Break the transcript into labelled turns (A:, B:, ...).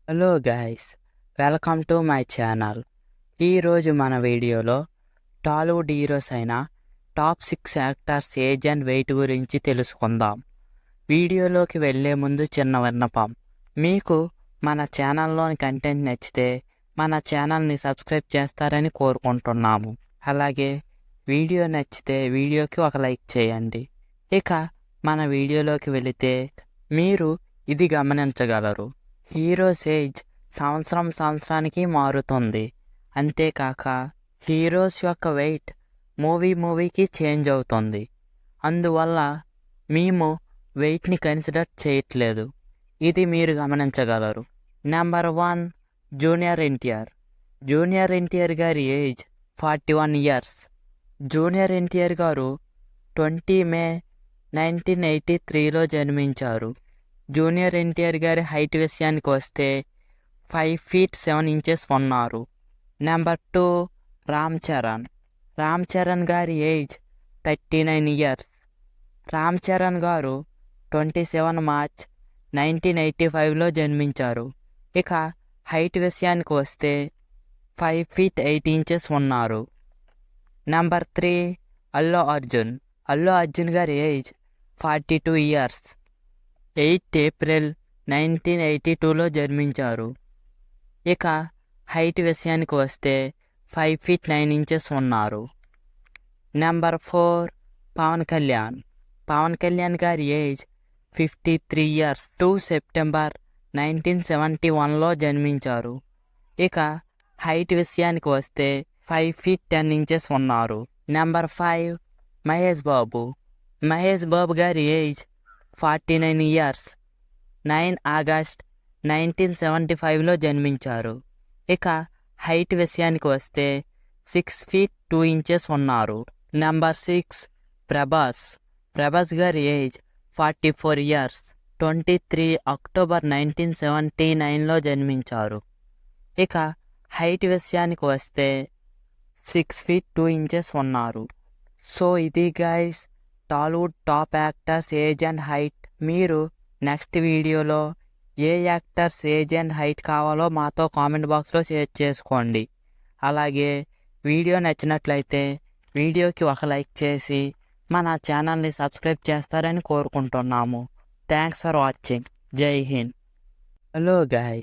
A: Hello guys, welcome to my channel. ఈరోజు మన వీడియోలో టాలీవుడ్ హీరోస్ అయిన top 6 actors age and weight గురించి తెలుసుకుందాం. వీడియోలోకి వెళ్ళే ముందు చిన్న విన్నపం, మీకు మన ఛానల్లోని కంటెంట్ నచ్చితే మన ఛానల్ని సబ్స్క్రైబ్ చేస్తారని కోరుకుంటున్నాము. అలాగే వీడియో నచ్చితే వీడియోకి ఒక లైక్ చేయండి. ఇక మన వీడియోలోకి వెళితే మీరు ఇది గమనించగలరు, హీరోస్ ఏజ్ సంవత్సరానికి మారుతుంది. అంతేకాక హీరోస్ యొక్క వెయిట్ మూవీకి చేంజ్ అవుతుంది. అందువల్ల మేము వెయిట్ని కన్సిడర్ చేయట్లేదు. ఇది మీరు గమనించగలరు. Number 1, junior NTR. Junior NTR గారి ఏజ్ 41 ఇయర్స్. జూనియర్ ఎన్టీఆర్ గారు 20 మే 1983లో జన్మించారు. జూనియర్ ఎన్టీఆర్ గారి హైట్ విషయానికి వస్తే 5 feet 7 inches ఉన్నారు. నెంబర్ 2, రామ్ చరణ్. రామ్ చరణ్ గారి ఏజ్ 39 ఇయర్స్. రామ్ చరణ్ గారు 27 మార్చ్ 1985లో జన్మించారు. ఇక హైట్ విషయానికి వస్తే 5 feet 8 inches ఉన్నారు. నెంబర్ 3, అల్లు అర్జున్. అల్లు అర్జున్ గారి ఏజ్ 42 ఇయర్స్. 8 ఏప్రిల్ 1982లో జన్మించారు. ఇక హైట్ విషయానికి వస్తే 5 feet 9 inches ఉన్నారు. నెంబర్ 4, పవన్ కళ్యాణ్. పవన్ కళ్యాణ్ గారి ఏజ్ 53 ఇయర్స్. 2 సెప్టెంబర్ 1971లో జన్మించారు. ఇక హైట్ విషయానికి వస్తే 5 feet 10 inches ఉన్నారు. నెంబర్ 5, మహేష్ బాబు. మహేష్ బాబు గారి ఏజ్ 49 ఇయర్స్. 9 ఆగస్ట్ 1975లో జన్మించారు. ఇక హైట్ విషయానికి వస్తే 6 feet 2 inches ఉన్నారు. నెంబర్ 6, ప్రభాస్. ప్రభాస్ గారి ఏజ్ 44 ఇయర్స్. 23 అక్టోబర్ 1979లో జన్మించారు. ఇక హైట్ విషయానికి వస్తే 6 feet 2 inches ఉన్నారు. సో ఇది guys, Tollywood top actors age and height. మీరు నెక్స్ట్ వీడియోలో ఏ యాక్టర్స్ ఏజ్ అండ్ హైట్ కావాలో మాతో కామెంట్ బాక్స్లో షేర్ చేసుకోండి. అలాగే వీడియో నచ్చినట్లయితే వీడియోకి ఒక లైక్ చేసి మన ఛానల్ని సబ్స్క్రైబ్ చేస్తారని కోరుకుంటున్నాము. Thanks for watching. జై హింద్. Hello guys.